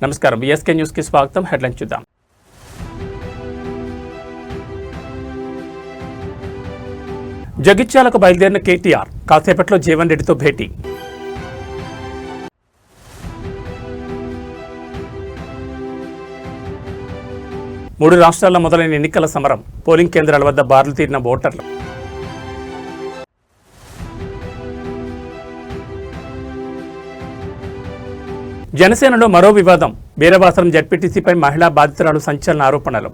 నమస్కారం, BSK news కి స్వాగతం. హెడ్లైన్స్ చూద్దాం. జగిత్యాలకు బయలుదేరిన కేటీఆర్ కాసేపట్లో జీవన్ రెడ్డితో భేటీ. మూడు రాష్ట్రాల్లో మొదలైన ఎన్నికల సమరం. పోలింగ్ కేంద్రాల వద్ద బార్లు తీరిన ఓటర్లు. జనసేనలో మరో వివాదం. వీరవాసరం జడ్పీటీసీపై మహిళా బాధితురాలు సంచలన ఆరోపణలు.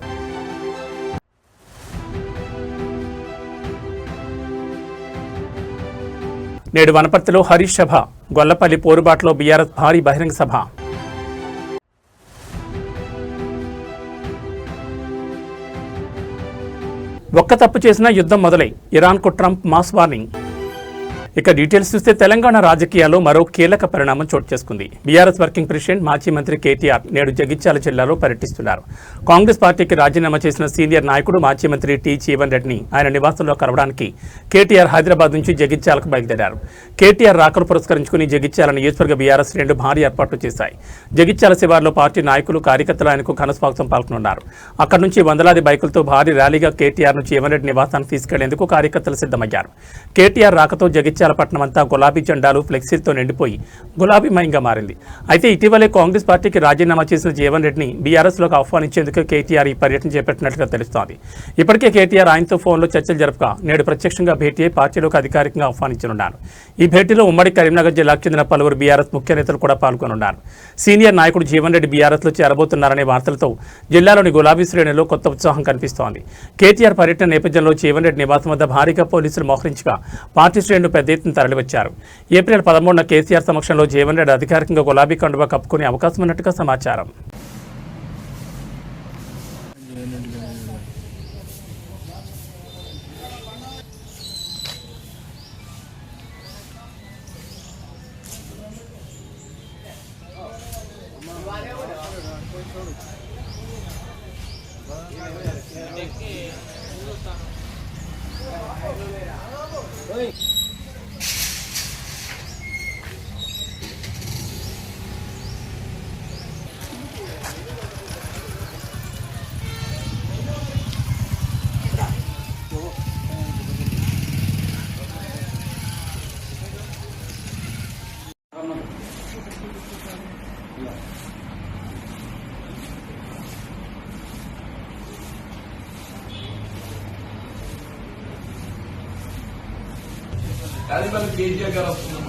నేడు వనపర్తిలో హరీష్ సభ. గొల్లపల్లి పోరుబాటులో బీఆర్ఎస్ భారీ బహిరంగ సభ. ఒక్క తప్పు చేసినా యుద్ధం మొదలై ఇరాన్కు ట్రంప్ మాస్ వార్నింగ్. ఇక డీటెయిల్స్ చూస్తే తెలంగాణ రాజకీయాల్లో మరో కీలక పరిణామం చోటు చేసుకుంది. బీఆర్ఎస్ వర్కింగ్ ప్రెసిడెంట్ మాజీ మంత్రి కేటీఆర్ నేడు జగిత్యాల జిల్లాలో పర్యటిస్తున్నారు. కాంగ్రెస్ పార్టీకి రాజీనామా చేసిన సీనియర్ నాయకుడు మాజీ మంత్రి జీవన్ రెడ్డిని ఆయన నివాసంలో కలవడానికి కేటీఆర్ హైదరాబాద్ నుంచి జగిత్యాలకు బయలుదేరారు. కేటీఆర్ రాకను పురస్కరించుకుని జగిత్యాల నియోజకవర్గ బీఆర్ఎస్ శ్రేణులు భారీ ఏర్పాట్లు చేశాయి. జగిత్యాల శివార్లో పార్టీ నాయకులు కార్యకర్తలు ఆయనకు ఘనస్వాగతం పలుకనున్నారు. అక్కడి నుంచి వందలాది బైకులతో భారీ ర్యాలీగా కేటీఆర్ను జీవన్ రెడ్డి నివాసానికి తీసుకెళ్లేందుకు కార్యకర్తలు సిద్ధమయ్యారు. కేటీఆర్ రాకతో జగిత్యాల పట్టణం అంతా గులాబీ జెండాలు, ఫ్లెక్సీలతో నిండిపోయి గులాబీమయంగా మారింది. అయితే ఇటీవలే కాంగ్రెస్ పార్టీకి రాజీనామా చేసిన జీవన్ రెడ్డిని బీఆర్ఎస్లోకి ఆహ్వానించేందుకు కేటీఆర్ ఈ పర్యటన చేపట్టినట్లుగా తెలుస్తోంది. ఇప్పటికే కేటీఆర్ ఆయనతో ఫోన్లో చర్చలు జరపగా నేడు ప్రత్యక్షంగా భేటీ అయి పార్టీలోకి అధికారికంగా ఆహ్వానించనున్నారు. ఈ భేటీలో ఉమ్మడి కరీంనగర్ జిల్లాకు చెందిన పలువురు బీఆర్ఎస్ ముఖ్య నేతలు కూడా పాల్గొనున్నారు. సీనియర్ నాయకుడు జీవన్ రెడ్డి బీఆర్ఎస్లో చేరబోతున్నారనే వార్తలతో జిల్లాలోని గులాబీ శ్రేణుల్లో కొత్త ఉత్సాహం కనిపిస్తోంది. కేటీఆర్ పర్యటన నేపథ్యంలో జీవన్ రెడ్డి నివాసం వద్ద భారీగా పోలీసులు మోహరించగా పార్టీ శ్రేణులు పెద్ద ఎత్తున తరలివచ్చారు. ఏప్రిల్ 13న కేసీఆర్ సమక్షంలో జీవన్ రెడ్డి అధికారికంగా గులాబీ కండువా కప్పుకునే అవకాశం ఉన్నట్టుగా సమాచారం. అది మన కేసీఆర్ గారు వస్తున్నాం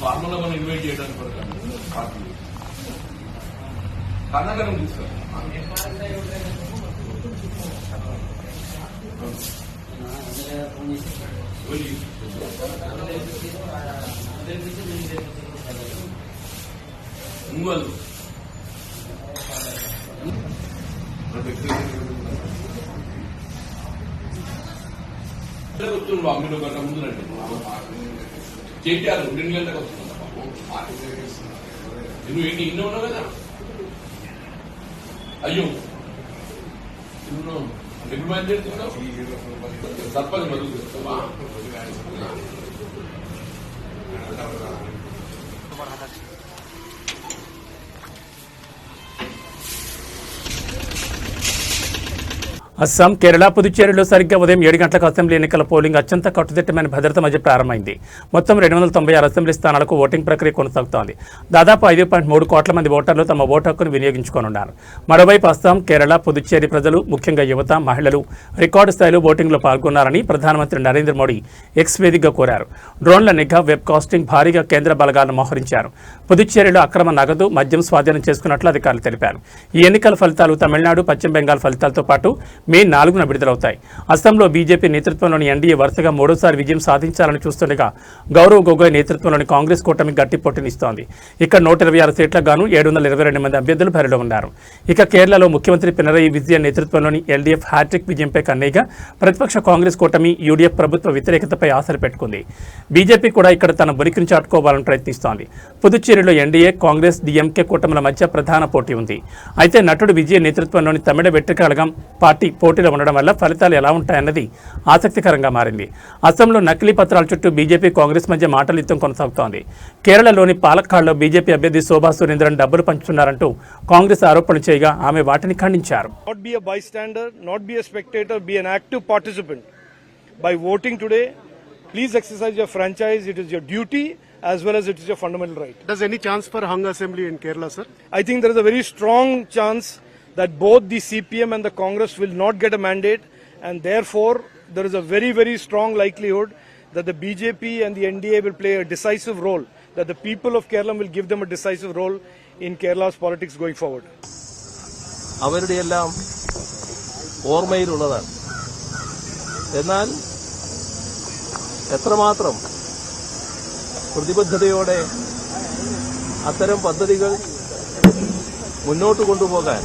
ఫార్ములా మనం ఇన్వైట్ చేయడానికి పార్టీ కర్ణాటకం తీసుకురా ఇంగోలు వస్తున్నాం మీరు గంట ముందు రండి. కేటీఆర్ 2 గంటలకు వస్తున్నాం. నువ్వు ఇన్ని ఉన్నావు కదా. అయ్యో ఎప్పుడు బయలుదేరుతున్నావు? సర్పంచ్ మరుగు చేస్తావా? అస్సాం, కేరళ, పుదుచ్చేరిలో సరిగ్గా ఉదయం 7 గంటలకు అసెంబ్లీ ఎన్నికల పోలింగ్ అత్యంత కట్టుదిట్టమైన భద్రత మధ్య ప్రారంభమైంది. మొత్తం 296 అసెంబ్లీ స్థానాలకు ఓటింగ్ ప్రక్రియ కొనసాగుతోంది. దాదాపు 5.3 కోట్ల మంది ఓటర్లు తమ ఓటు హక్కును వినియోగించుకోనున్నారు. మరోవైపు అస్సాం, కేరళ, పుదుచ్చేరి ప్రజలు, ముఖ్యంగా యువత, మహిళలు రికార్డు స్థాయిలో ఓటింగ్లో పాల్గొన్నారని ప్రధానమంత్రి నరేంద్ర మోడీ ఎక్స్ వేదికగా కోరారు. డ్రోన్ల నిఘా, వెబ్ కాస్టింగ్ భారీగా కేంద్ర బలగాలను మోహరించారు. పుదుచ్చేరిలో అక్రమ నగదు, మద్యం స్వాధీనం చేసుకున్నట్లు అధికారులు తెలిపారు. ఈ ఎన్నికల ఫలితాలు తమిళనాడు, పశ్చిమ బెంగాల్ ఫలితాలతో పాటు మే 4న విడుదలవుతాయి. అస్సాంలో బీజేపీ నేతృత్వంలోని ఎన్డీఏ వరుసగా 3వ విజయం సాధించాలని చూస్తుండగా గౌరవ్ గొగోయ్ నేతృత్వంలోని కాంగ్రెస్ కూటమి గట్టి పోటీనిస్తోంది. ఇక్కడ 126 సీట్లకు గాను 722 మంది అభ్యర్థులు బరిలో ఉన్నారు. ఇక కేరళలో ముఖ్యమంత్రి పినరయి విజయన్ నేతృత్వంలోని ఎల్డీఎఫ్ హ్యాట్రిక్ విజయంపై కన్నీగా ప్రతిపక్ష కాంగ్రెస్ కూటమి యూడీఎఫ్ ప్రభుత్వ వ్యతిరేకతపై ఆశలు పెట్టుకుంది. బీజేపీ కూడా ఇక్కడ తన ఉనికిని చాటుకోవాలని ప్రయత్నిస్తోంది. పుదుచ్చేరిలో ఎన్డీఏ, కాంగ్రెస్, డీఎంకే కూటమిల మధ్య ప్రధాన పోటీ ఉంది. అయితే నటుడు విజయ్ నేతృత్వంలోని తమిళ వెట్రికళగం పార్టీ పోటీలో ఉండడం వల్ల ఫలితాలు ఎలా ఉంటాయన్నది ఆసక్తికరంగా మారింది. అస్సాంలో నకిలీ పత్రాల చుట్టూ బీజేపీ కాంగ్రెస్ మధ్య మాటల యుద్ధం కొనసాగుతోంది. కేరళలోని పాలక్కాడ్లో బీజేపీ అభ్యర్థి శోభా సురేంద్రన్ డబ్బులు పంచుతున్నారంటూ కాంగ్రెస్ ఆరోపణలు చేయగా ఆమె వాటిని ఖండించారు. Not be a bystander, not be a spectator, be an active participant. By voting today, please exercise your franchise. It is your duty as well as it is your fundamental right. Does any chance for hung assembly in Kerala, sir? I think there is a very strong chance that both the CPM and the Congress will not get a mandate, and therefore there is a very, very strong likelihood that the BJP and the NDA will play a decisive role, that the people of Kerala will give them a decisive role in Kerala's politics going forward. അവരുടെ എല്ലാം ഓർമ്മയിലുള്ളതാണ്. എന്നാൽ എത്രമാത്രം പ്രതിബദ്ധതയോടെ അത്തരം പദ്ധതികൾ മുന്നോട്ട് കൊണ്ടുപോകാൻ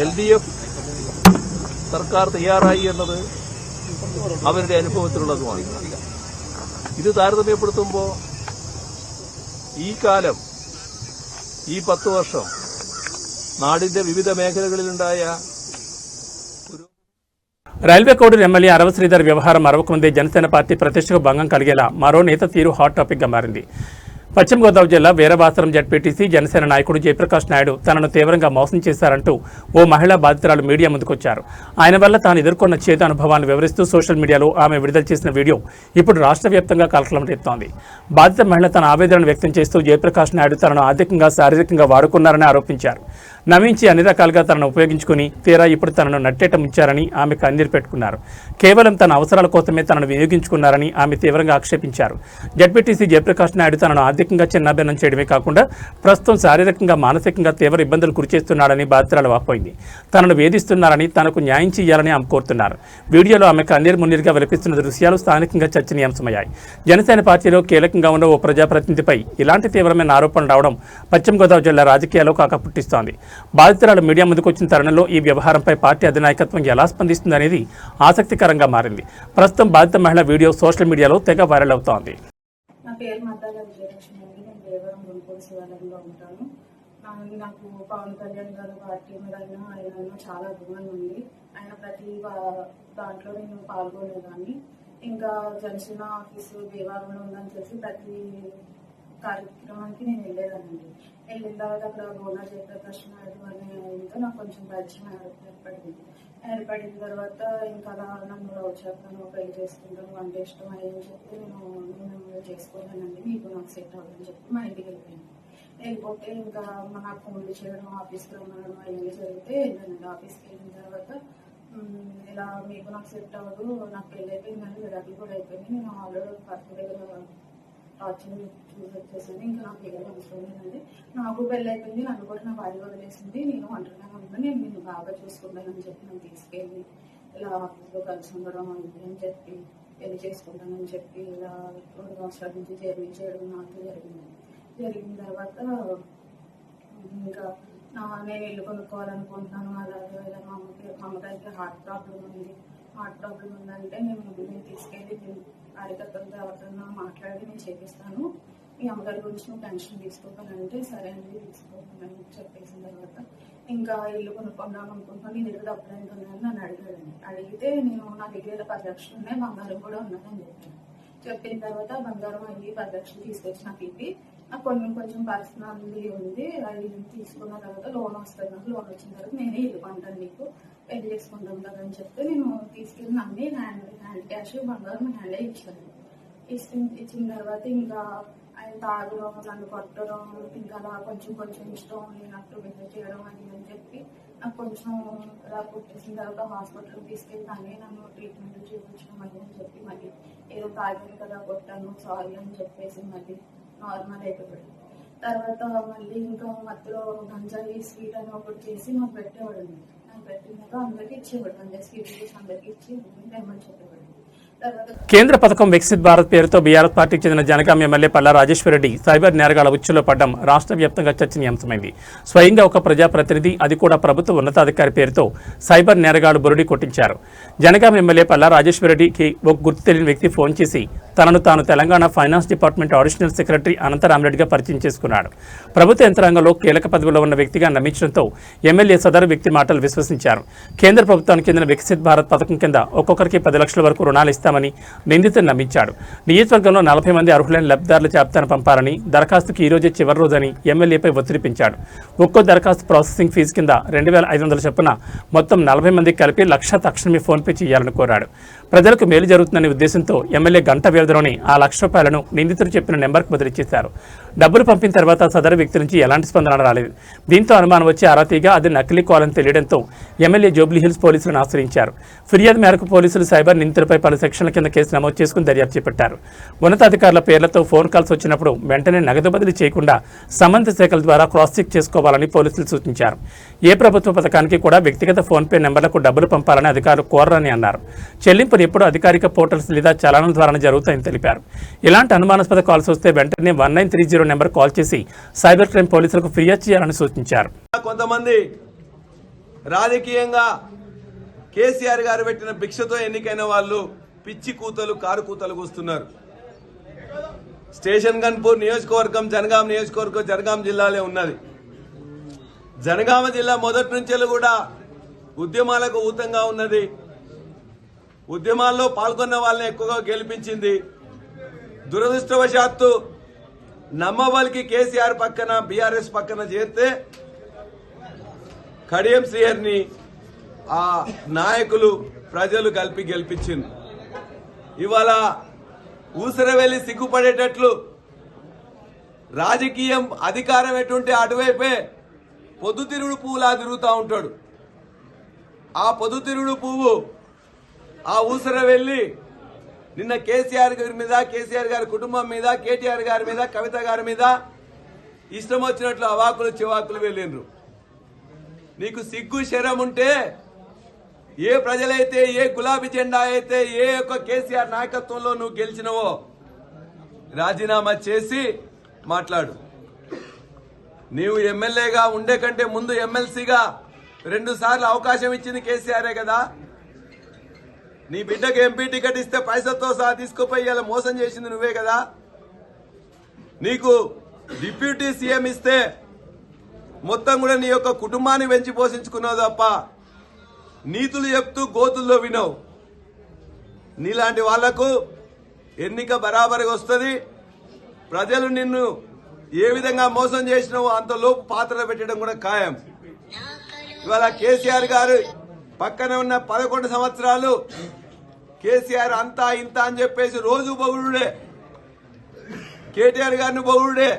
LDF സർക്കാർ തയ്യാറായി എന്നത് അവരുടെ അനുഭവത്തിലുള്ളതുമാണ്. ഇത് താരതമ്യപ്പെടുത്തുമ്പോൾ ഈ കാലം, ഈ 10 വർഷം നാടിന്റെ വിവിധ മേഖലകളിലുണ്ടായ రైల్వే కోడూరు ఎమ్మెల్యే అరవ శ్రీధర్ వ్యవహారం మరవకముందే జనసేన పార్టీ ప్రతిష్టకు భంగం కలిగేలా మరో నేత తీరు హాట్ టాపిక్గా మారింది. పశ్చిమ గోదావరి జిల్లా వీరబాసరం జడ్పీటీసీ జనసేన నాయకుడు జయప్రకాష్ నాయుడు తనను తీవ్రంగా మోసం చేశారంటూ ఓ మహిళా బాధితురాలు మీడియా ముందుకొచ్చారు. ఆయన వల్ల తాను ఎదుర్కొన్న చేదు అనుభవాన్ని వివరిస్తూ సోషల్ మీడియాలో ఆమె విడుదల చేసిన వీడియో ఇప్పుడు రాష్ట్ర వ్యాప్తంగా కలకలం రేపుతోంది. బాధిత మహిళ తన ఆవేదనను వ్యక్తం చేస్తూ జయప్రకాష్ నాయుడు తనను ఆర్థికంగా శారీరకంగా వాడుకున్నారని ఆరోపించారు. నమ్మించి అన్ని రకాలుగా తనను ఉపయోగించుకుని తీరా ఇప్పుడు తనను నట్టేట ముంచారని ఆమె కన్నీరు పెట్టుకున్నారు. కేవలం తన అవసరాల కోసమే తనను వినియోగించుకున్నారని ఆమె తీవ్రంగా ఆక్షేపించారు. జడ్పీటీసీ జయప్రకాష్ నాయుడు తనను ఆర్థికంగా చిన్నాభిన్నం చేయడమే కాకుండా ప్రస్తుతం శారీరకంగా మానసికంగా తీవ్ర ఇబ్బందులు గురిచేస్తున్నాడని బాధితురాలు వాపోయింది. తనను వేధిస్తున్నారని, తనకు న్యాయం చేయాలని ఆమె కోరుతున్నారు. వీడియోలో ఆమె కన్నీరు మున్నీరుగా విలపిస్తున్న దృశ్యాలు స్థానికంగా చర్చనీయాంశమయ్యాయి. జనసేన పార్టీలో కీలకంగా ఉన్న ఓ ప్రజాప్రతినిధిపై ఇలాంటి తీవ్రమైన ఆరోపణలు రావడం పశ్చిమ గోదావరి జిల్లా రాజకీయాల్లో కాక పుట్టిస్తోంది. బాధితురాలు మీడియా ముందుకొచ్చిన తరుణంలో ఈ వ్యవహారంపై పార్టీ అధినాయకత్వం ఎలా స్పందిస్తుందనేది ఆసక్తికరంగా మారింది. ప్రస్తుతం బాధిత మహిళ వీడియో సోషల్ మీడియాలో తెగ వైరల్ అవుతోంది. నా పేరు మద్దాల విజయలక్ష్మి అండి. నేను దేవరం గుంటూరు శివాలయంలో ఉంటాను. నాకు పవన్ కళ్యాణ్ గారు పార్టీ మీద ఆయన చాలా అభిమానం ఉంది. ఆయన ప్రతి దాంట్లో నేను పాల్గొనేదాన్ని. ఇంకా జనసేన ఆఫీసు దేవాలయంలో ఉందని తెలిసి ప్రతి కార్యక్రమానికి నేను వెళ్ళేదానండి. వెళ్ళిన తర్వాత అక్కడ గోనా జయప్రకాష్ నాయుడు అనే ఆయనతో నాకు కొంచెం పరిచయం ఏర్పడిన తర్వాత ఇంకా అలా నన్ను లవ్ చేస్తాను, పెళ్లి చేసుకుంటాను, అంటే ఇష్టం అయ్యని చెప్పి నేను చేసుకోలేనండి, మీకు నాకు సెట్ అవ్వదని చెప్పి మా ఇంటికి వెళ్ళిపోయాను. వెళ్ళిపోతే ఇంకా నాకు ఫోన్లు చేయడం, ఆఫీస్కి రమ్మడం అవన్నీ జరిగితే వెళ్ళానండి. ఆఫీస్కి వెళ్ళిన తర్వాత ఇలా మీకు నాకు సెట్ అవ్వదు, నాకు పెళ్ళి అయిపోయిందండి, విడాకులు కూడా అయిపోయింది, నేను ఆల్రెడీ భర్త దగ్గర టార్చర్ చూసి వచ్చేసాను, ఇంకా నాకు ఏదో అవసరం లేదండి, నాకు పెళ్ళి అయిపోయింది, నన్ను కూడా నా భార్య వదిలేసింది, నేను ఒంటరిగా ఉన్నాను, నేను నిన్ను బాగా చూసుకుంటానని చెప్పి నన్ను తీసుకెళ్ళి ఇలా ఆఫీస్లో కలిసి ఉండడం అని చెప్పి పెళ్లి చేసుకుంటానని చెప్పి ఇలా 2 సంవత్సరాల నుంచి జర్నీ చేయడం నాకు జరిగిన తర్వాత ఇంకా నేను ఇల్లు కొనుక్కోవాలనుకుంటున్నాను. అలాగే మా అమ్మగారికి హార్ట్ ప్రాబ్లం ఉందంటే నేను తీసుకెళ్ళి కార్యకర్తలతో ఎవరికన్నా మాట్లాడి నేను చేపిస్తాను, మీ అమ్మగారి గురించి నువ్వు టెన్షన్ తీసుకోవాలంటే సరే అండి తీసుకోవాలని చెప్పేసిన తర్వాత ఇంకా ఇల్లు కొనుక్కుందాం అనుకుంటున్నాను, నీ దగ్గర డబ్బులు ఎంత ఉన్నాయని నన్ను అడిగాడండి. అడిగితే నేను నా దగ్గర 10 లక్షలు ఉన్నాయి, బంగారం కూడా ఉన్నదని చెప్పిన తర్వాత బంగారం అయ్యి 10 లక్షలు తీసుకొచ్చి నాకు ఇప్పి నాకు కొంచెం పర్సనల్లీ ఉంది, అది తీసుకున్న తర్వాత లోన్ వస్తుంది, నాకు లోన్ వచ్చిన తర్వాత నేనే ఇల్లు కొంటాను, నీకు పెళ్లి చేసుకుంటాం కదా అని చెప్తే నేను తీసుకెళ్ళి అన్ని హ్యాండ్ క్యాష్ బంగారం హ్యాండే ఇచ్చాను. ఇచ్చిన తర్వాత ఇంకా ఆయన తాగడం, నన్ను కొట్టడం, ఇంకా అలా కొంచెం ఇష్టం లేనట్టు బిహేవ్ చేయడం అది అని చెప్పి నాకు కొంచెం ఇలా పుట్టేసిన తర్వాత హాస్పిటల్కి తీసుకెళ్ళి అన్నీ నన్ను ట్రీట్మెంట్ చూపించడం అది అని చెప్పి మళ్ళీ ఏదో తాగాను కదా కొట్టాను సారీ అని చెప్పేసి మళ్ళీ నార్మల్ అయిపోయాడు. తర్వాత మళ్ళీ ఇంకా మధ్యలో గంజాయి స్వీట్ అని ఒకటి చేసి నాకు పెట్టేవాడు. నాకు పెట్టినాక అందరికీ ఇచ్చేవాడు, గంజాయి స్వీట్ చేసి అందరికీ ఇచ్చి తెమ్మని చెప్పేవాడు. కేంద్ర పథకం వికసిత్ భారత్ పేరుతో బీఆర్ఎస్ పార్టీకి చెందిన జనగాం ఎమ్మెల్యే పల్లా రాజేశ్వరరెడ్డి సైబర్ నేరగాళ్ల ఉచ్చులో పడ్డం రాష్ట్ర వ్యాప్తంగా చర్చనీయాంశమైంది. స్వయంగా ఒక ప్రజాప్రతినిధి, అది కూడా ప్రభుత్వ ఉన్నతాధికారి పేరుతో సైబర్ నేరగాళ్లు బురుడి కొట్టించారు. జనగాం ఎమ్మెల్యే పల్లా రాజేశ్వరరెడ్డికి ఒక గుర్తు తెలియని వ్యక్తి ఫోన్ చేసి తనను తాను Telangana finance department additional secretary అనంతరామరెడ్డిగా పరిచయం చేసుకున్నాడు. ప్రభుత్వ యంత్రాంగంలో కీలక పదవిలో ఉన్న వ్యక్తిగా నమ్మించడంతో ఎమ్మెల్యే సదరు వ్యక్తి మాటలు విశ్వసించారు. కేంద్ర ప్రభుత్వానికి చెందిన వికసిత్ భారత్ పథకం కింద ఒక్కొక్కరికి 10 లక్షల వరకు రుణాలు ఇస్తామని నిందితుడు నమ్మించాడు. నియోజకవర్గంలో 40 మంది అర్హులైన లబ్ధిదారుల జాబితాను పంపాలని, దరఖాస్తుకి ఈ రోజే చివరి రోజని ఎమ్మెల్యేపై ఒత్తిడి పెంచాడు. ఒక్కో దరఖాస్తు ప్రాసెసింగ్ ఫీజు కింద 2,500 చొప్పున మొత్తం 40 మందికి కలిపి 1,00,000 తక్షణమే ఫోన్పే చేయాలని కోరాడు. ప్రజలకు మేలు జరుగుతుందనే ఉద్దేశంతో ఎమ్మెల్యే గంట వ్యవధిలోనే ఆ ₹1,00,000 నిందితుడు చెప్పిన నెంబర్కు బదిలీ చేశారు. డబ్బులు పంపిన తర్వాత సదరు వ్యక్తి నుంచి ఎలాంటి స్పందన రాలేదు. దీంతో అనుమానం వచ్చి ఆరాతీగా అది నకిలీ కాల్ అని తెలియడంతో ఎమ్మెల్యే జూబ్లీహిల్స్ పోలీసులను ఆశ్రయించారు. ఫిర్యాదు మేరకు పోలీసులు సైబర్ నిందితులపై పలు సెక్షన్ల కింద కేసు నమోదు చేసుకుని దర్యాప్తు చేపట్టారు. ఉన్నతాధికారుల పేర్లతో ఫోన్ కాల్స్ వచ్చినప్పుడు వెంటనే నగదు బదిలీ చేయకుండా సంబంధిత శాఖల ద్వారా క్రాస్ చెక్ చేసుకోవాలని పోలీసులు సూచించారు. ఏ ప్రభుత్వ పథకానికి కూడా వ్యక్తిగత ఫోన్పే నెంబర్లకు డబ్బులు పంపాలని అధికారులు కోరరని అన్నారు. చెల్లింపులు ఎప్పుడు అధికారిక పోర్టల్స్ లేదా చలానం ద్వారానే జరుగుతాయని తెలిపారు. ఇలాంటి అనుమానాస్పద కాల్స్ వస్తే వెంటనే 1930 నెంబర్ కాల్ చేసి సైబర్ క్రైమ్ పోలీసులకు ఫిర్యాదు చేయాలని సూచించారు. కొంతమంది రాజకీయంగా కేసీఆర్ గారు పెట్టిన భిక్షతో ఎన్నికైన వాళ్ళు పిచ్చి కూతలు, కారు కూతలు కూస్తున్నారు. స్టేషన్ గన్పూర్ నియోజకవర్గం, జనగాం నియోజకవర్గం జనగాం జిల్లాలో ఉన్నది. జనగామ జిల్లా మొదటి నుంచి కూడా ఉద్యమాలకు ఊతంగా ఉన్నది. ఉద్యమాల్లో పాల్గొన్న వాళ్ళని ఎక్కువగా గెలిపించింది. దురదృష్టవశాత్తు నమ్మబలికి కేసీఆర్ పక్కన, బీఆర్ఎస్ పక్కన చేరితే కడియం శ్రీహరిని ఆ నాయకులు ప్రజలు కలిపి గెలిపించింది. ఇవాళ ఊసరవెల్లి సిగ్గుపడేటట్లు రాజకీయం అధికారం ఎటుంటే అటువైపే పొద్దుతిరుగుడు పువ్వులా తిరుగుతూ ఉంటాడు. ఆ పొద్దుతిరుగుడు పువ్వు ఆ ఊసరవెల్లి నిన్న కేసీఆర్ గారి మీద, కేసీఆర్ గారి కుటుంబం మీద, కేటీఆర్ గారి మీద, కవిత గారి మీద ఇష్టం వచ్చినట్లు అవాకులు చివాకులు వెళ్ళిండ్రు. నీకు సిగ్గు శరం ఉంటే ఏ ప్రజలైతే, ఏ గులాబీ జెండా అయితే, ఏ యొక్క కేసీఆర్ నాయకత్వంలో నువ్వు గెలిచినవో రాజీనామా చేసి మాట్లాడు. నీవు ఎమ్మెల్యేగా ఉండే కంటే ముందు ఎమ్మెల్సీగా 2 సార్లు అవకాశం ఇచ్చింది కేసీఆరే కదా. నీ బిడ్డకు ఎంపీ టికెట్ ఇస్తే పైసలతో సహా తీసుకుపోయి ఇలా మోసం చేసింది నువ్వే కదా. నీకు డిప్యూటీ సీఎం ఇస్తే మొత్తం కూడా నీ యొక్క కుటుంబాన్ని పెంచి పోషించుకున్నావు తప్ప నీతులు చెప్తూ గోతుల్లో వినవు. నీలాంటి వాళ్లకు ఎన్నిక బరాబరిగా వస్తుంది. ప్రజలు నిన్ను ఏ విధంగా మోసం చేసినావో అంతలోపు పాత్ర పెట్టడం కూడా ఖాయం. ఇవాళ కేసీఆర్ గారు పక్కన ఉన్న 11 సంవత్సరాలు కేసీఆర్ అంతా ఇంత అని చెప్పేసి రోజు పొగుడుడే, కేటీఆర్ గారిని పొగుడుడే,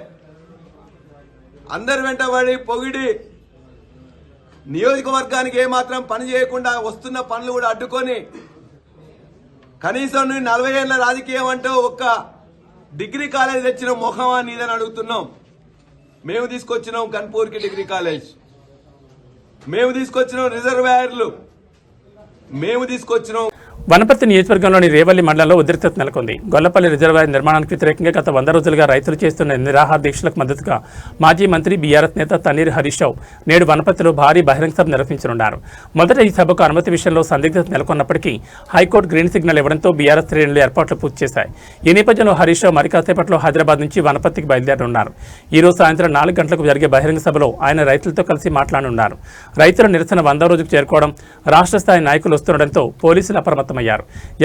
అందరి వెంటబడి పొగిడి నియోజకవర్గానికి ఏమాత్రం పని చేయకుండా వస్తున్న పనులు కూడా అడ్డుకొని కనీసం 40 ఏళ్ల రాజకీయం అంటే ఒక్క డిగ్రీ కాలేజ్ తెచ్చిన మొహమా నీదని అడుగుతున్నాం. మేము తీసుకొచ్చినాం కన్పూర్కి డిగ్రీ కాలేజ్, మేము తీసుకొచ్చినాం రిజర్వాయర్లు, మేము తీసుకొచ్చినాం. వనపర్తి నియోజకవర్గంలోని రేవల్లి మండలంలో ఉద్రిక్తత నెలకొంది. గొల్లపల్లి రిజర్వాయర్ నిర్మాణానికి వ్యతిరేకంగా గత 100 రోజులుగా రైతులు చేస్తున్న నిరాహార దీక్షలకు మద్దతుగా మాజీ మంత్రి బీఆర్ఎస్ నేత తన్నీరు హరీష్ రావు నేడు వనపర్తిలో భారీ బహిరంగ సభ నిర్వహించనున్నారు. మొదట ఈ సభకు అనుమతి విషయంలో సందిగ్ధత నెలకొన్నప్పటికీ హైకోర్టు గ్రీన్ సిగ్నల్ ఇవ్వడంతో బీఆర్ఎస్ శ్రేణులు ఏర్పాట్లు పూర్తి చేశాయి. ఈ నేపథ్యంలో హరీష్ రావు మరి కాసేపట్లో హైదరాబాద్ నుంచి వనపర్తికి బయలుదేరనున్నారు. ఈ రోజు సాయంత్రం 4 గంటలకు జరిగే బహిరంగ సభలో ఆయన రైతులతో కలిసి మాట్లాడనున్నారు. రైతుల నిరసన 100వ రోజుకు చేరుకోవడం, రాష్ట్ర స్థాయి నాయకులు వస్తుండటంతో పోలీసులు అప్రమత్తమయ్యారు.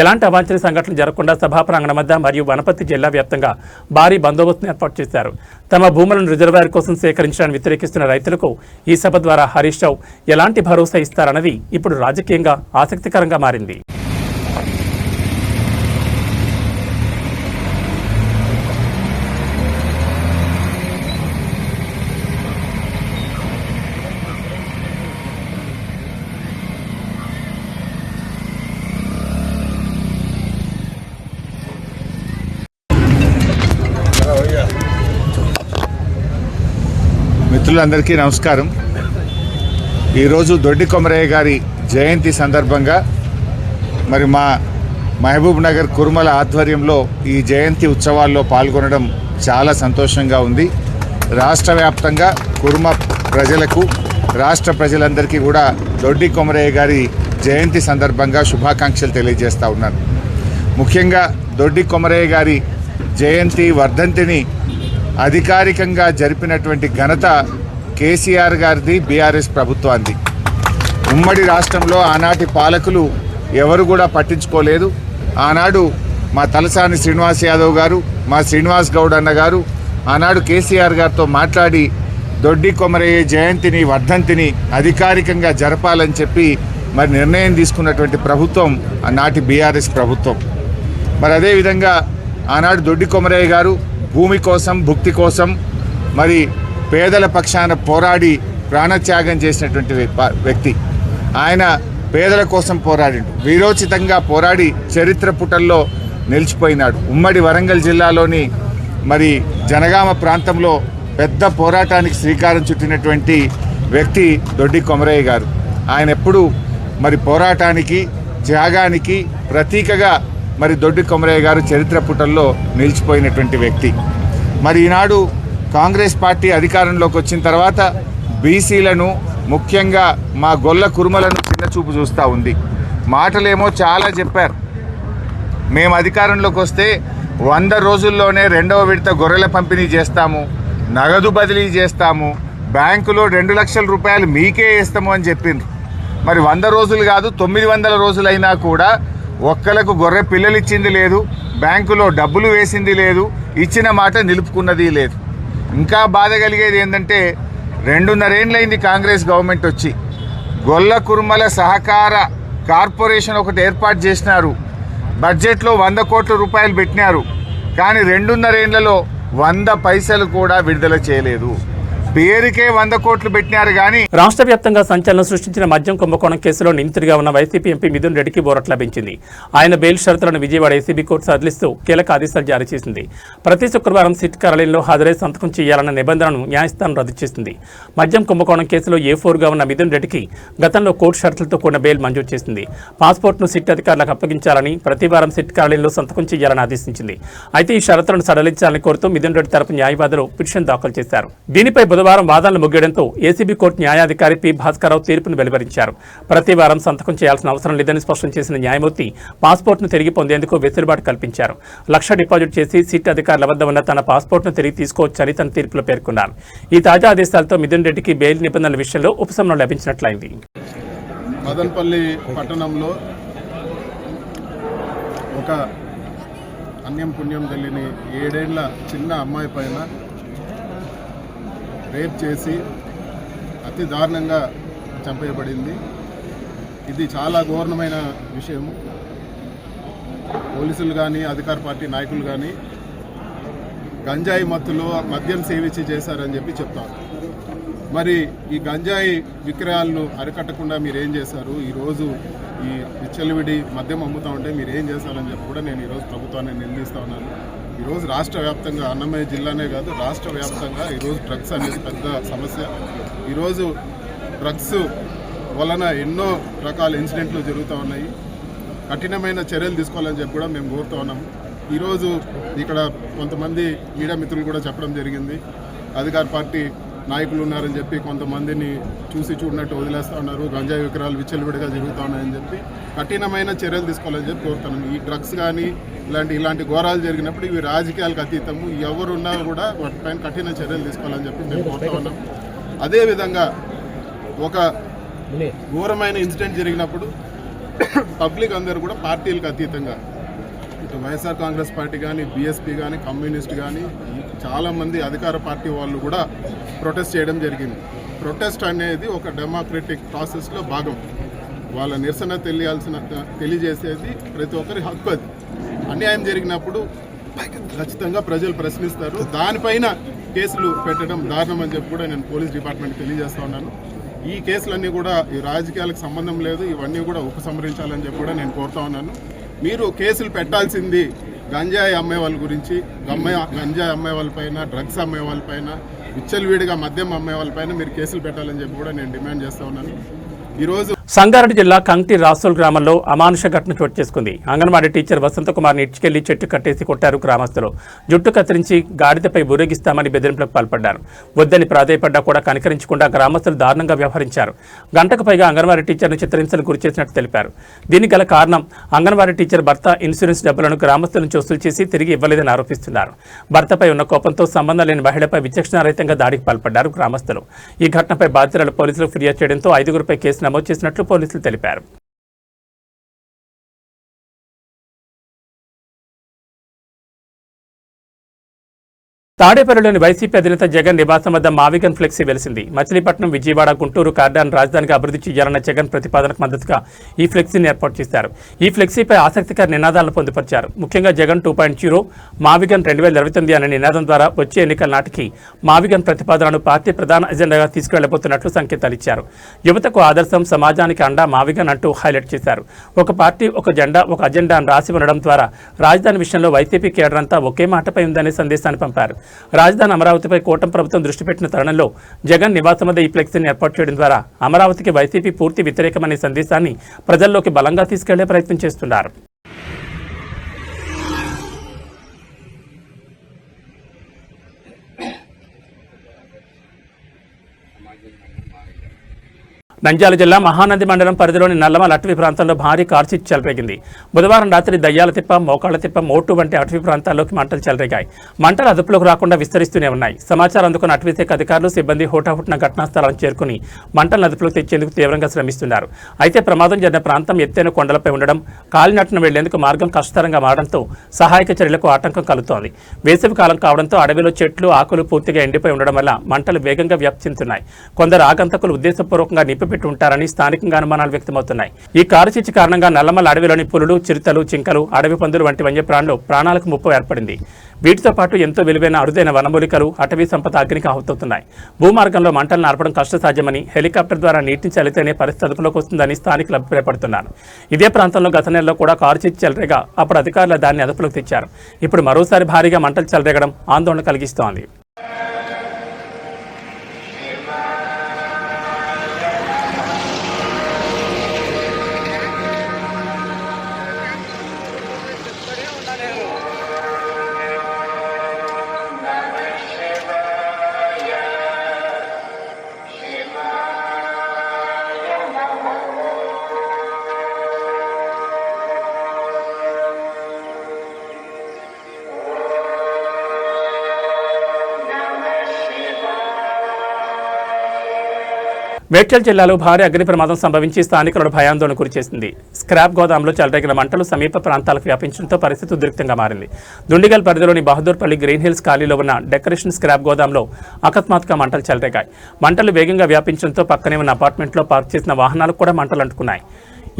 ఎలాంటి అవాంఛనీయ సంఘటనలు జరగకుండా సభా ప్రాంగణం వద్ద మరియు వనపర్తి జిల్లా వ్యాప్తంగా భారీ బందోబస్తును ఏర్పాటు చేశారు. తమ భూములను రిజర్వాయర్ కోసం సేకరించడాన్ని వ్యతిరేకిస్తున్న రైతులకు ఈ సభ ద్వారా హరీష్ రావు ఎలాంటి భరోసా ఇస్తారన్నది ఇప్పుడు రాజకీయంగా ఆసక్తికరంగా మారింది. మిత్రులందరికీ నమస్కారం. ఈరోజు దొడ్డి కొమరయ్య గారి జయంతి సందర్భంగా మరి మా మహబూబ్ నగర్ కుర్మల ఆధ్వర్యంలో ఈ జయంతి ఉత్సవాల్లో పాల్గొనడం చాలా సంతోషంగా ఉంది. రాష్ట్ర వ్యాప్తంగా కుర్మ ప్రజలకు, రాష్ట్ర ప్రజలందరికీ కూడా దొడ్డి కొమరయ్య గారి జయంతి సందర్భంగా శుభాకాంక్షలు తెలియజేస్తూ ఉన్నాను. ముఖ్యంగా దొడ్డి కొమరయ్య గారి జయంతి వర్ధంతిని అధికారికంగా జరిపినటువంటి ఘనత కేసీఆర్ గారిది, బీఆర్ఎస్ ప్రభుత్వాన్ని. ఉమ్మడి రాష్ట్రంలో ఆనాటి పాలకులు ఎవరు కూడా పట్టించుకోలేదు. ఆనాడు మా తలసాని శ్రీనివాస్ యాదవ్ గారు, మా శ్రీనివాస్ గౌడ్ అన్న గారు ఆనాడు కేసీఆర్ గారితో మాట్లాడి దొడ్డి కొమరయ్య జయంతిని, వర్ధంతిని అధికారికంగా జరపాలని చెప్పి మరి నిర్ణయం తీసుకున్నటువంటి ప్రభుత్వం ఆనాటి బీఆర్ఎస్ ప్రభుత్వం. మరి అదేవిధంగా ఆనాడు దొడ్డి కొమరయ్య గారు భూమి కోసం, భుక్తి కోసం, మరి పేదల పక్షాన పోరాడి ప్రాణత్యాగం చేసినటువంటి వ్యక్తి. ఆయన పేదల కోసం పోరాడిండు, వీరోచితంగా పోరాడి చరిత్ర పుటల్లో నిలిచిపోయినాడు. ఉమ్మడి వరంగల్ జిల్లాలోని మరి జనగామ ప్రాంతంలో పెద్ద పోరాటానికి శ్రీకారం చుట్టినటువంటి వ్యక్తి దొడ్డి కొమరయ్య గారు. ఆయన ఎప్పుడు మరి పోరాటానికి, త్యాగానికి ప్రతీకగా మరి దొడ్డి కొమరయ్య గారు చరిత్ర పుటల్లో నిలిచిపోయినటువంటి వ్యక్తి. మరి ఈనాడు కాంగ్రెస్ పార్టీ అధికారంలోకి వచ్చిన తర్వాత బీసీలను, ముఖ్యంగా మా గొల్ల కురుమలను చిన్నచూపు చూస్తూ ఉంది. మాటలేమో చాలా చెప్పారు. మేము అధికారంలోకి వస్తే 100 రోజుల్లోనే 2వ విడత గొర్రెల పంపిణీ చేస్తాము, నగదు బదిలీ చేస్తాము, బ్యాంకులో 2 లక్షల రూపాయలు మీకే వేస్తాము అని చెప్పిండ్రు. మరి 100 రోజులు కాదు, 900 రోజులైనా కూడా ఒక్కలకు గొర్రె పిల్లలు ఇచ్చింది లేదు, బ్యాంకులో డబ్బులు వేసింది లేదు, ఇచ్చిన మాట నిలుపుకున్నది లేదు. ఇంకా బాధ కలిగేది ఏంటంటే 2.5 ఏళ్ళైంది కాంగ్రెస్ గవర్నమెంట్ వచ్చి. గొల్ల కుర్మల సహకార కార్పొరేషన్ ఒకటి ఏర్పాటు చేసినారు. బడ్జెట్లో 100 కోట్ల రూపాయలు పెట్టినారు. కానీ 2.5 ఏళ్లలో 100 పైసలు కూడా విడుదల చేయలేదు. పేరుకే 100 కోట్లు పెట్టినారు కానీ. రాష్ట్ర వ్యాప్తంగా సంచలనం సృష్టించిన మద్యం కుంభకోణం కేసులో నిందితుడిగా ఉన్న వైసీపీ ఎంపీ మిథున్ రెడ్డికి బోరట్ లభించింది. ఆయన బెయిల్ షరతులను విజయవాడ ఏసీబీ కోర్టు సడలిస్తూ కీలక ఆదేశాలు జారీ చేసింది. ప్రతి శుక్రవారం సిట్ కార్యాలయంలో హాజరై సంతకం చేయాలన్న నిబంధనను న్యాయస్థానం రద్దు చేసింది. మద్యం కుంభకోణం కేసులో A4గా ఉన్న మిథున్ రెడ్డికి గతంలో కోర్టు షరతులతో కూడిన బెయిల్ మంజూరు చేసింది. పాస్పోర్ట్ను సిట్ అధికారులకు అప్పగించాలని, ప్రతి వారం సిట్ కార్యాలయంలో సంతకం చేయాలని ఆదేశించింది. అయితే ఈ షరతులను సడలించాలని కోరుతూ మిథున్ రెడ్డి తరపు న్యాయవాదులు పిటిషన్ దాఖలు చేశారు. దీనిపై బుధవారం వాదనలు ముగియడంతో ఏసీబీ కోర్టు న్యాయాధికారి పి భాస్కరరావు తీర్పును వెలువరించారు. ప్రతి వారం సంతకం చేయాల్సిన అవసరం లేదని స్పష్టం చేసిన న్యాయమూర్తి పాస్పోర్ట్ను తిరిగి పొందేందుకు వెసులుబాటు కల్పించారు. 1 లక్ష డిపాజిట్ చేసి సిట్ అధికారుల వద్ద ఉన్న తన పాస్పోర్ట్ను తిరిగి తీసుకోవచ్చని తన తీర్పులో పేర్కొన్నారు. ఈ తాజా ఆదేశాలతో మిథున్ రెడ్డికి బెయిల్ నిబంధనల విషయంలో ఉపశమనం లభించినట్లయింది. మదనపల్లి పట్టణంలో ఒక అన్యం పుణ్యం తెలియని 7 ఏళ్ల చిన్న అమ్మాయి పైన రేప్ చేసి అతి దారుణంగా చంపేయబడింది. ఇది చాలా ఘోరమైన విషయం. పోలీసులు కానీ, అధికార పార్టీ నాయకులు కానీ గంజాయి మత్తులో మద్యం సేవించి చేశారని చెప్పి చెప్తారు. మరి ఈ గంజాయి విక్రయాలను అరికట్టకుండా మీరు ఏం చేశారు? ఈరోజు ఈ విచ్చలవిడి మద్యం అమ్ముతూ ఉంటే మీరు ఏం చేశారని చెప్పి కూడా నేను ఈరోజు ప్రభుత్వాన్ని నిలదీస్తూ ఉన్నాను. ఈరోజు రాష్ట్ర వ్యాప్తంగా, అన్నమయ్య జిల్లానే కాదు రాష్ట్ర వ్యాప్తంగా ఈరోజు డ్రగ్స్ అనేది పెద్ద సమస్య. ఈరోజు డ్రగ్స్ వలన ఎన్నో రకాల ఇన్సిడెంట్లు జరుగుతూ ఉన్నాయి. కఠినమైన చర్యలు తీసుకోవాలని చెప్పి కూడా మేము కోరుతూ ఉన్నాము. ఈరోజు ఇక్కడ కొంతమంది మీడియా మిత్రులు కూడా చెప్పడం జరిగింది, అధికార పార్టీ నాయకులు ఉన్నారని చెప్పి కొంతమందిని చూసి చూడనట్టు వదిలేస్తూ ఉన్నారు, గంజాయి విక్రయాలు విచ్చలవిడిగా జరుగుతూ ఉన్నాయని చెప్పి కఠినమైన చర్యలు తీసుకోవాలని చెప్పి కోరుతున్నాను. ఈ డ్రగ్స్ కానీ ఇలాంటి ఘోరాలు జరిగినప్పుడు ఇవి రాజకీయాలకు అతీతము, ఎవరున్నా కూడా వాటిపైన కఠిన చర్యలు తీసుకోవాలని చెప్పి మేము కోరుతూ ఉన్నాం. అదేవిధంగా ఒక ఘోరమైన ఇన్సిడెంట్ జరిగినప్పుడు పబ్లిక్ అందరూ కూడా పార్టీలకు అతీతంగా, ఇటు వైఎస్ఆర్ కాంగ్రెస్ పార్టీ కానీ, బీఎస్పీ కానీ, కమ్యూనిస్ట్ కానీ చాలామంది అధికార పార్టీ వాళ్ళు కూడా ప్రొటెస్ట్ చేయడం జరిగింది. ప్రొటెస్ట్ అనేది ఒక డెమోక్రటిక్ ప్రాసెస్లో భాగం. వాళ్ళ నిరసన తెలియజేసేది ప్రతి ఒక్కరి హక్కు. అది అన్యాయం జరిగినప్పుడు ఖచ్చితంగా ప్రజలు ప్రశ్నిస్తారు. దానిపైన కేసులు పెట్టడం దారుణం అని చెప్పి కూడా నేను పోలీస్ డిపార్ట్మెంట్కి తెలియజేస్తా ఉన్నాను. ఈ కేసులన్నీ కూడా ఈ రాజకీయాలకు సంబంధం లేదు, ఇవన్నీ కూడా ఉపసంహరించాలని చెప్పి కూడా నేను కోరుతా ఉన్నాను. మీరు కేసులు పెట్టాల్సింది గంజాయి అమ్మే వాళ్ళ గురించి, గంజాయి అమ్మే వాళ్ళపైన, డ్రగ్స్ అమ్మే వాళ్ళపైన, విచ్చలవిడిగా మద్యం అమ్మే వాళ్ళపైన మీరు కేసులు పెట్టాలని చెప్పి కూడా నేను డిమాండ్ చేస్తా ఉన్నాను. ఈరోజు సంగారెడ్డి జిల్లా కంక్టి రాసోల్ గ్రామంలో అమానుష ఘటన చోటు చేసుకుంది. అంగన్వాడీ టీచర్ వసంతకుమార్ని ఇడ్చుకెళ్లి చెట్టు కట్టేసి కొట్టారు గ్రామస్తులు. జుట్టు కత్తిరించి గాడిదపై ఊరేగిస్తామని బెదిరింపులకు పాల్పడ్డారు. వద్దని ప్రాధేయపడ్డా కూడా కనికరించకుండా గ్రామస్తులు దారుణంగా వ్యవహరించారు. గంటకు పైగా అంగన్వాడీ టీచర్ను చిత్రహింసలకు గురిచేసినట్టు తెలిపారు. దీనికి గల కారణం అంగన్వాడీ టీచర్ భర్త ఇన్సూరెన్స్ డబ్బులను గ్రామస్తుల నుంచి వసూలు చేసి తిరిగి ఇవ్వలేదని ఆరోపిస్తున్నారు. భర్తపై ఉన్న కోపంతో సంబంధం లేని మహిళపై విచక్షణారహితంగా దాడికి పాల్పడ్డారు గ్రామస్తులు. ఈ ఘటనపై బాధితురాలు పోలీసులు ఫిర్యాదు చేయడంతో 5గురిపై కేసు నమోదు చేసినట్లు పోలీసులు తెలిపారు. తాడేపల్లిలోని వైసీపీ అధినేత జగన్ నివాసం వద్ద మావిగన్ ఫ్లెక్సీ వెలిసింది. మచిలీపట్నం, విజయవాడ, గుంటూరు కార్డాన్ రాజధానిగా అభివృద్ధి చేయాలన్న జగన్ ప్రతిపాదనకు మద్దతుగా ఈ ఫ్లెక్సీని ఏర్పాటు చేశారు. ఈ ఫ్లెక్సీపై ఆసక్తికర నినాదాలను పొందుపరిచారు. ముఖ్యంగా జగన్ 2.0 మావిగన్ 2029 అనే నినాదం ద్వారా వచ్చే ఎన్నికల నాటికి మావిగన్ ప్రతిపాదనను పార్టీ ప్రధాన ఎజెండాగా తీసుకెళ్లబోతున్నట్లు సంకేతాలు ఇచ్చారు. యువతకు ఆదర్శం, సమాజానికి అండా మావిగన్ అంటూ హైలైట్ చేశారు. ఒక పార్టీ, ఒక జెండా, ఒక అజెండా అని రాసి ఉండడం ద్వారా రాజధాని విషయంలో వైసీపీ కేడర్ అంతా ఒకే మాటపై ఉందనే సందేశాన్ని పంపారు. రాజధాని అమరావతిపై కూటమి ప్రభుత్వం దృష్టి పెట్టిన తరుణంలో జగన్ నివాసం వద్ద ఈ ఫ్లెక్సీని ఏర్పాటు చేయడం ద్వారా అమరావతికి వైసీపీ పూర్తి వ్యతిరేకమనే సందేశాన్ని ప్రజల్లోకి బలంగా తీసుకెళ్లే ప్రయత్నం చేస్తున్నారు. నంద్యాల జిల్లా మహానంది మండలం పరిధిలోని నల్లమల అటవీ ప్రాంతంలో భారీ కార్చిచ్చు చెలరేగింది. బుధవారం రాత్రి దయ్యాల తిప్ప, మోకాళ్ల తిప్ప, మోటు వంటి అటవీ ప్రాంతాల్లోకి మంటలు చెలరేగాయి. మంటలు అదుపులోకి రాకుండా విస్తరిస్తూనే ఉన్నాయి. సమాచారం అందుకున్న అటవీశాఖ అధికారులు, సిబ్బంది హోటాహుటిన ఘటనా స్థలాన్ని చేరుకుని మంటలను అదుపులోకి తెచ్చేందుకు తీవ్రంగా శ్రమిస్తున్నారు. అయితే ప్రమాదం జరిగిన ప్రాంతం ఎత్తైన కొండలపై ఉండడం, కాలినట్టున వెళ్లేందుకు మార్గం కష్టతరంగా మారడంతో సహాయక చర్యలకు ఆటంకం కలుగుతోంది. వేసవి కాలం కావడంతో అడవిలో చెట్లు, ఆకులు పూర్తిగా ఎండిపోయి ఉండడం వల్ల మంటలు వేగంగా వ్యాప్తి చెందుతున్నాయి. కొందరు ఆగంతకులు ఉద్దేశపూర్వకంగా నిప్పు పెట్టి ఉంటారని స్థానికంగా అనుమానాలు వ్యక్తమవుతున్నాయి. ఈ కారుచిచ్చు కారణంగా నల్లమల అడవిలోని పులులు, చిరుతలు, జింకలు, అడవి పందులు వంటి వన్యప్రాణులు ప్రాణాలకు ముప్పు ఏర్పడింది. వీటితో పాటు ఎంతో విలువైన అరుదైన వనమూలికలు, అటవీ సంపద అగ్నికి ఆహుతవుతున్నాయి. భూమార్గంలో మంటలను ఆర్పడం కష్టసాధ్యమని, హెలికాప్టర్ ద్వారా నీటిని చల్లితేనే పరిస్థితి అదుపులోకి వస్తుందని స్థానికులు అభిప్రాయపడుతున్నారు. ఇదే ప్రాంతంలో గత నెలలో కూడా కారుచిచ్చు చెలరేగా అప్పుడు అధికారులు దాన్ని అదుపులోకి తెచ్చారు. ఇప్పుడు మరోసారి భారీగా మంటలు చెలరేగడం ఆందోళన కలిగిస్తోంది. మేడ్చల్ జిల్లాలో భారీ అగ్ని ప్రమాదం సంభవించి స్థానికులను భయాందోళన గురిచేసింది. స్క్రాప్ గోదాంలో చెలరేగిన మంటలు సమీప ప్రాంతాలకు వ్యాపించడంతో పరిస్థితి ఉద్రిక్తంగా మారింది. దుండిగల్ పరిధిలోని బహదూర్పల్లి గ్రీన్ హిల్స్ ఖాళీలో ఉన్న డెకరేషన్ స్క్రాప్ గోదాంలో అకస్మాత్తుగా మంటలు చెలరేగాయి. మంటలు వేగంగా వ్యాపించడంతో పక్కనే ఉన్న అపార్ట్మెంట్లో పార్క్ చేసిన వాహనాలకు కూడా మంటలు అంటుకున్నాయి.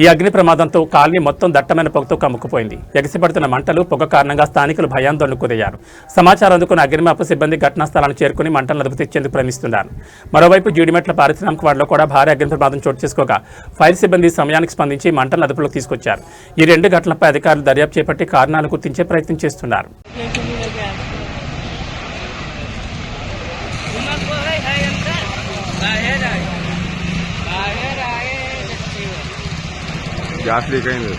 ఈ అగ్ని ప్రమాదంతో కాలనీ మొత్తం దట్టమైన పొగతో కమ్ముకుపోయింది. ఎగసిపడుతున్న మంటలు, పొగ కారణంగా స్థానికులు భయాందోళనకు గురయ్యారు. సమాచారం అందుకున్న అగ్నిమాపక సిబ్బంది ఘటనా స్థలాన్ని చేరుకుని మంటలను అదుపు తెచ్చేందుకు ప్రయత్నిస్తున్నారు. మరోవైపు జీడిమెట్ల పారిశ్రామిక వాడలో కూడా భారీ అగ్ని ప్రమాదం చోటు చేసుకోగా ఫైర్ సిబ్బంది సమయానికి స్పందించి మంటలను అదుపులోకి తీసుకొచ్చారు. ఈ 2 ఘటనలపై అధికారులు దర్యాప్తు చేపట్టి కారణాలను గుర్తించే ప్రయత్నం చేస్తున్నారు. గ్యాస్ లీక్ అయింది.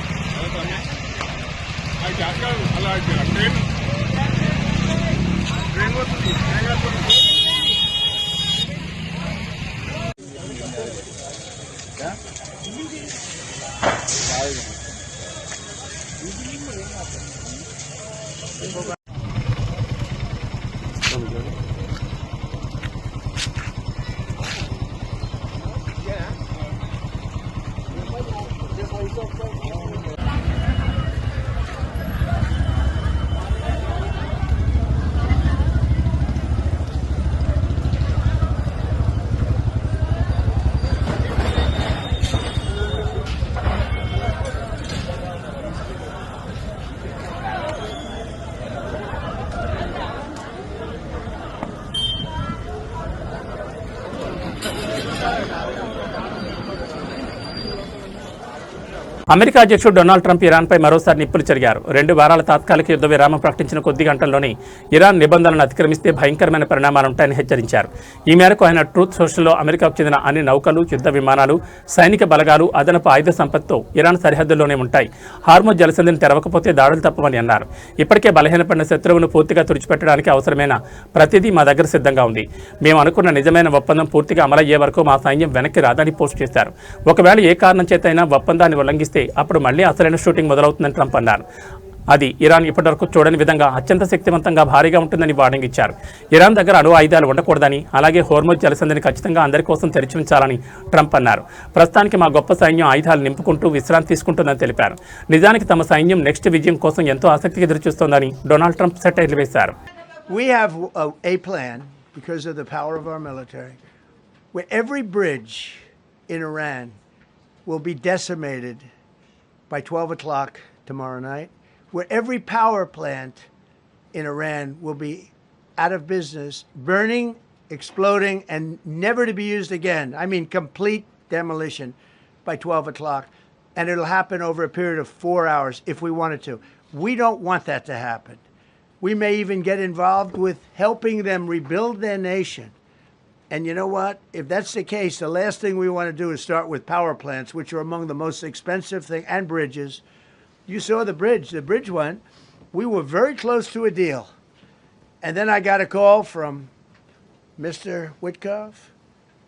అమెరికా అధ్యక్షుడు డొనాల్డ్ ట్రంప్ ఇరాన్పై మరోసారి నిప్పులు చెరిగారు. 2 వారాల తాత్కాలిక యుద్ధ విరామం ప్రకటించిన కొద్ది గంటల్లోనే ఇరాన్ నిబంధనలను అతిక్రమిస్తే భయంకరమైన పరిణామాలుంటాయని హెచ్చరించారు. ఈ మేరకు ఆయన ట్రూత్ సోషల్లో అమెరికాకు చెందిన అన్ని నౌకలు, యుద్ధ విమానాలు, సైనిక బలగాలు అదనపు ఆయుధ సంపత్తో ఇరాన్ సరిహద్దుల్లోనే ఉంటాయి. హార్మోజ్ జలసంధిని తెరవకపోతే దాడులు తప్పవని అన్నారు. ఇప్పటికే బలహీనపడిన శత్రువును పూర్తిగా తుడిచిపెట్టడానికి అవసరమైన ప్రతిదీ మా దగ్గర సిద్ధంగా ఉంది. మేము అనుకున్న నిజమైన ఒప్పందం పూర్తిగా అమలయ్యే వరకు మా సైన్యం వెనక్కి రాదని పోస్ట్ చేశారు. ఒకవేళ ఏ కారణం చేతైనా ఒప్పందాన్ని ఉల్లంఘిస్తే అప్పుడు మళ్లీ అసలైన షూటింగ్ మొదలవుతుందని ట్రంప్ అన్నారు. అది ఇరాన్ ఇప్పటివరకు చూడని విధంగా అత్యంత శక్తివంతంగా భారీగా ఉంటుందని వార్నింగ్ ఇచ్చారు. ఇరాన్ దగ్గర అణు ఆయుధాలు ఉండకూడదని, అలాగే హోర్మోజ్ జలసంధిని ఖచ్చితంగా అందరి కోసం తెరిచి ఉంచాలని ట్రంప్ అన్నారు. ప్రస్తుతానికి మా గొప్ప సైన్యం ఆయుధాలు నింపుకుంటూ విశ్రాంతి తీసుకుంటుందని తెలిపారు. నిజానికి తమ సైన్యం నెక్స్ట్ విజయం కోసం ఎంతో ఆసక్తిగా ఎదురుచూస్తోందని డొనాల్డ్ ట్రంప్ సెటైర్లు వేశారు. We have a plan because of the power of our military where every bridge in Iran will be decimated by 12 o'clock tomorrow night, where every power plant in Iran will be out of business, burning, exploding, and never to be used again. I mean, complete demolition by 12 o'clock. And it'll happen over a period of 4 hours if we wanted to. We don't want that to happen. We may even get involved with helping them rebuild their nation. And you know what? If that's the case, the last thing we want to do is start with power plants, which are among the most expensive thing, and bridges. You saw the bridge went. We were very close to a deal. And then I got a call from Mr. Witkoff,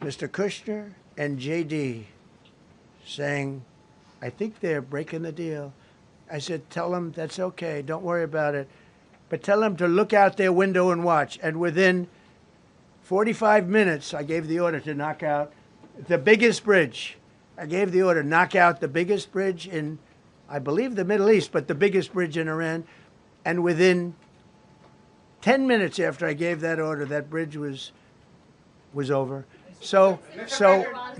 Mr. Kushner, and JD saying, I think they're breaking the deal. I said, tell them that's okay. Don't worry about it. But tell them to look out their window and watch. And within 45 minutes, I gave the order to knock out the biggest bridge. I gave the order, knock out the biggest bridge in, I believe, the Middle East, but the biggest bridge in Iran. And within 10 minutes after I gave that order, that bridge was over. So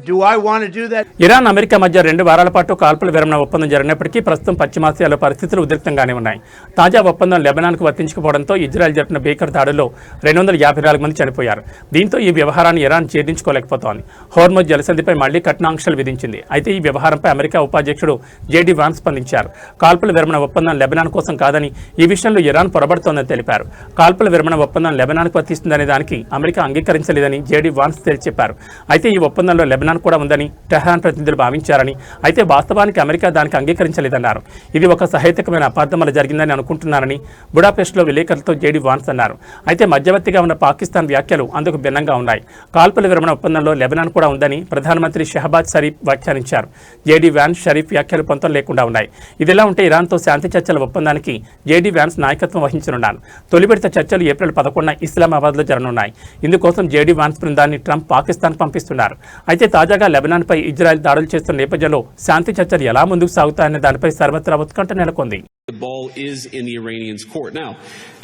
do I want to do that? Iran America మధ్య 2 వారాల పాటు కాల్పుల విరమణ ఒప్పందం జరిగినప్పటికీ ప్రస్తుతం పశ్చిమాసియాలో పరిస్థితులు ఉద్రిక్తంగానే ఉన్నాయి. తాజా ఒప్పందం లెబనాన్కు వర్తించకపోవడంతో ఇజ్రాయెల్ జరిపిన భీకర దాడుల్లో 254 మంది చనిపోయారు. దీంతో ఈ వ్యవహారాన్ని ఇరాన్ జీర్ణించుకోలేకపోతోంది. హోర్మోజ్ జలసంధిపై మళ్లీ కఠినాంక్షలు విధించింది. అయితే ఈ వ్యవహారంపై అమెరికా ఉపాధ్యక్షుడు జేడీ వాన్స్ స్పందించారు. కాల్పుల విరమణ ఒప్పందం లెబనాన్ కోసం కాదని, ఈ విషయంలో ఇరాన్ పొరబడుతోందని తెలిపారు. కాల్పుల విరమణ ఒప్పందం లెబనాన్కు వర్తిస్తుందనే దానికి అమెరికా అంగీకరించలేదని జేడీ వాన్స్ తేల్చి చెప్పారు. అయితే ఈ ఒప్పందంలో లెబనాన్ కూడా ఉందని టెహరాన్ ప్రతినిధులు భావించారని, అయితే వాస్తవానికి అమెరికా దానికి అంగీకరించలేదన్నారు. ఇది ఒక సహేతుకమైన అపార్థం వల్ల జరిగిందని అనుకుంటున్నారని బుడాపెస్ట్లో విలేకరులతో జేడీ వాన్స్ అన్నారు. అయితే మధ్యవర్తిగా ఉన్న పాకిస్తాన్ వ్యాఖ్యలు అందుకు భిన్నంగా ఉన్నాయి. కాల్పుల విరమణ ఒప్పందంలో లెబనాన్ కూడా ఉందని ప్రధానమంత్రి షహబాజ్ షరీఫ్ వ్యాఖ్యానించారు. జేడీ వాన్స్ షరీఫ్ వ్యాఖ్యలు పొంతం లేకుండా ఉన్నాయి. ఇదిలా ఉంటే ఇరాన్తో శాంతి చర్చల ఒప్పందానికి జేడీ వాన్స్ నాయకత్వం వహించనున్నారు. తొలి విడత చర్చలు ఏప్రిల్ 11న ఇస్లామాబాద్లో జరగనున్నాయి. ఇందుకోసం జేడీ వాన్స్ బృందాన్ని ట్రంప్ పాకిస్తాన్ పంపిస్తున్నారు. అయితే తాజాగా లెబనాన్పై ఇజ్రాయెల్ దాడులు చేస్తున్న నేపథ్యంలో శాంతి చర్చలు ఎలా ముందుకు సాగుతాయనే దానిపై సర్వత్రా ఉత్కంఠ నెలకొంది. The ball is in the Iranians' court. Now,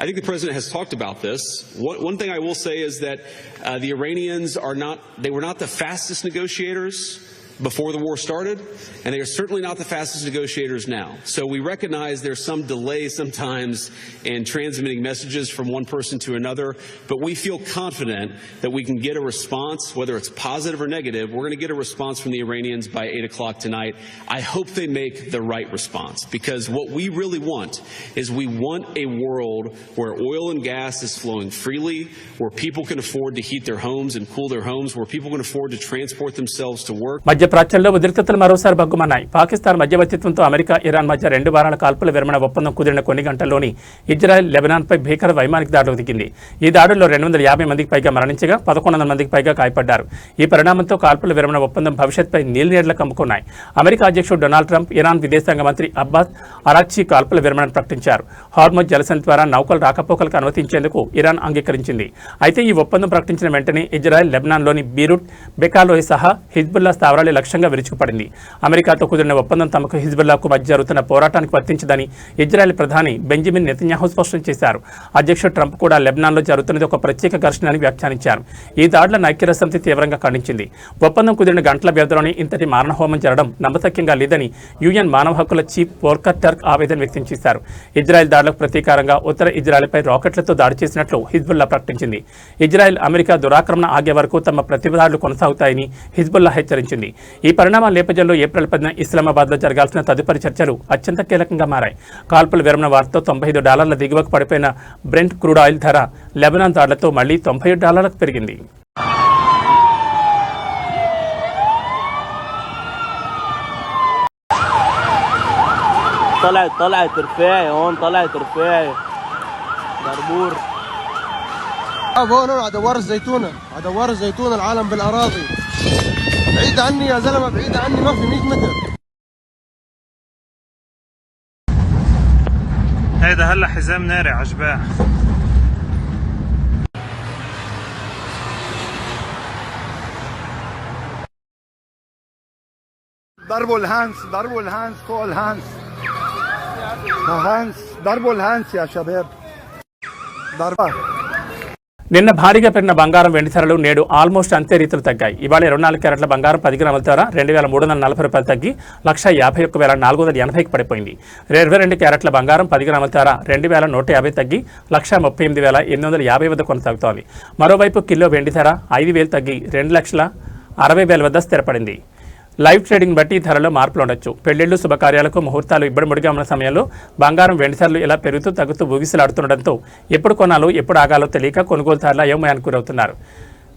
I think the president has talked about this. One thing I will say is that the Iranians were not the fastest negotiators before the war started, and they are certainly not the fastest negotiators now. So we recognize there's some delay sometimes in transmitting messages from one person to another, but we feel confident that we can get a response, whether it's positive or negative. We're going to get a response from the Iranians by 8 o'clock tonight. I hope they make the right response, because what we really want is we want a world where oil and gas is flowing freely, where people can afford to heat their homes and cool their homes, where people can afford to transport themselves to work. మధ్యప్రాచ్యంలో ఉద్రిక్తతలు మరోసారి బగ్గుమన్నాయి. Pakistan మధ్యవర్తిత్వంతో America, Iran మధ్య 2 వారాల కాల్పుల విరమణ ఒప్పందం కుదిరిన కొన్ని గంటల్లోని Israel లెబనాన్పై భీకర వైమానిక దాడులు దిగింది. ఈ దాడుల్లో 250 మందికి పైగా మరణించగా 1100 మందికి పైగా గాయపడ్డారు. ఈ పరిణామంతో కాల్పుల విరమణ ఒప్పందం భవిష్యత్తుపై నీలినీడలు కమ్ముకున్నాయి. అమెరికా అధ్యక్షుడు డొనాల్డ్ ట్రంప్, ఇరాన్ విదేశాంగ మంత్రి అబ్బాస్ అరాక్చీ కాల్పుల విరమణను ప్రకటించారు. హార్మోజ్ జలసంధి ద్వారా నౌకలు రాకపోకలకు అనుమతించేందుకు ఇరాన్ అంగీకరించింది. అయితే ఈ ఒప్పందం ప్రకటించిన వెంటనే ఇజ్రాయెల్ లెబనాన్లోని బీరూట్, బెకాలోయ్ సహా హిజ్బుల్లా స్థావరాలు లక్ష్యంగా విరుచుకుపడింది. అమెరికాతో కుదిరిన ఒప్పందం తమకు హిజ్బుల్లాకు మధ్య జరుగుతున్న పోరాటానికి వర్తించదని ఇజ్రాయెల్ ప్రధాని బెంజమిన్ నెతన్యాహు స్పష్టం చేశారు. అధ్యక్షుడు ట్రంప్ కూడా లెబనాన్లో జరుగుతున్నది ఒక ప్రత్యేక ఘర్షణ అని వ్యాఖ్యానించారు. ఈ దాడులను ఐక్యరాజ్యసమితి తీవ్రంగా ఖండించింది. ఒప్పందం కుదిరిన గంటల వ్యవధిలోనే ఇంతటి మారణహోమం జరగడం నమ్మశక్యంగా లేదని యుఎన్ మానవ హక్కుల చీఫ్ వోల్కర్ టర్క్ ఆవేదన వ్యక్తం చేశారు. ఇజ్రాయెల్ దాడులకు ప్రతీకారంగా ఉత్తర ఇజ్రాయెల్పై రాకెట్లతో దాడి చేసినట్లు హిజ్బుల్లా ప్రకటించింది. ఇజ్రాయెల్, అమెరికా దురాక్రమణ ఆగే వరకు తమ ప్రతిదాడులు కొనసాగుతాయని హిజ్బుల్లా హెచ్చరించింది. ఈ పరిణామాల నేపథ్యంలో ఏప్రిల్ 10న ఇస్లామాబాద్లో జరగాల్సిన తదుపరి చర్చలు అత్యంత కీలకంగా మారాయి. కాల్పుల విరమణ వార్తతో $95 దిగువకు పడిపోయిన బ్రెంట్ క్రూడ్ ఆయిల్ ధర లెబనాన్ దాడులతో మళ్లీ $97 పెరిగింది. طلعت رفاعي هون طلعت رفاعي دربور هون على دوار الزيتونه على دوار الزيتونه العالم بالاراضي بعيد عني يا زلمه بعيد عني ما في 100 متر هيدا هلا حزام ناري عجباه ضربوا الهانس فوق الهانس ضربوا الهانس يا شباب ضربه. నిన్న భారీగా పెరిగిన బంగారం వెండి ధరలు నేడు ఆల్మోస్ట్ అంతే రీతిలో తగ్గాయి. ఇవాళ 24 క్యారెట్ల బంగారం 10 గ్రాముల ధర $2,340 తగ్గి $151,480కి పడిపోయింది. 22 క్యారెట్ల బంగారం 10 గ్రాముల ధర $2,150 తగ్గి $138,850 వద్ద కొనసాగుతోంది. మరోవైపు కిలో వెండి ధర 5,000 తగ్గి $2,60,000 వద్ద స్థిరపడింది. లైవ్ ట్రేడింగ్ బట్టి ధరలో మార్పులు ఉండొచ్చు. పెళ్లిళ్లు, శుభకార్యాలకు ముహూర్తాలు ఇబ్బడిముడిగా ఉన్న సమయంలో బంగారం వెండి ధరలు ఇలా పెరుగుతూ తగ్గుతూ ఊగిసలాడుతుండటంతో ఎప్పుడు కొనాలో ఎప్పుడు ఆగాలో తెలియక కొనుగోలుదారులు అయోమయానికి గురవుతున్నారు.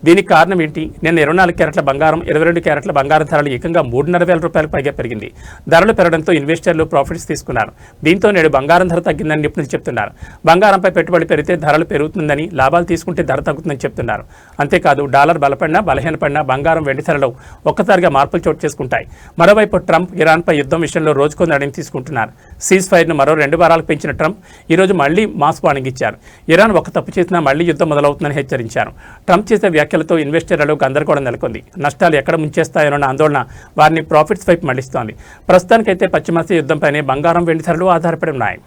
దీనికి కారణం ఏంటి? నిన్న 24 క్యారెట్ల బంగారం, 22 క్యారెట్ల బంగారం ధరలు ఏకంగా $3,500 పైగా పెరిగింది. ధరలు పెరగడంతో ఇన్వెస్టర్లు ప్రాఫిట్స్ తీసుకున్నారు. దీంతో నేడు బంగారం ధర తగ్గిందని నిపుణులు చెప్తున్నారు. బంగారంపై పెట్టుబడి పెరిగితే ధరలు పెరుగుతుందని, లాభాలు తీసుకుంటే ధర తగ్గుతుందని చెప్తున్నారు. అంతేకాదు డాలర్ బలపడినా బలహీనపడినా బంగారం వెండి ధరలో ఒక్కసారిగా మార్పులు చోటు చేసుకుంటాయి. మరోవైపు ట్రంప్ ఇరాన్పై యుద్ధం విషయంలో రోజుకో నిర్ణయం తీసుకుంటున్నారు. సీజ్ ఫైర్ను మరో 2 వారాలకు పెంచిన ట్రంప్ ఈరోజు మళ్లీ మాస్ వార్నింగ్ ఇచ్చారు. ఇరాన్ ఒక తప్పు చేసినా మళ్లీ యుద్ధం మొదలవుతుందని హెచ్చరించారు. ట్రంప్ చేసే వ్యాఖ్యలతో ఇన్వెస్టర్లలో గందరగోళం నెలకొంది. నష్టాలు ఎక్కడ ముంచేస్తాయోనన్న ఆందోళన వారిని ప్రాఫిట్స్ వైపు మళ్లిస్తోంది. ప్రస్తుతానికైతే పశ్చిమాసియా యుద్ధంపైనే బంగారం వెండి ధరలు ఆధారపడి ఉన్నాయి.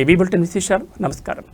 ఇవి బులెటిన్ విశేషాలు. నమస్కారం.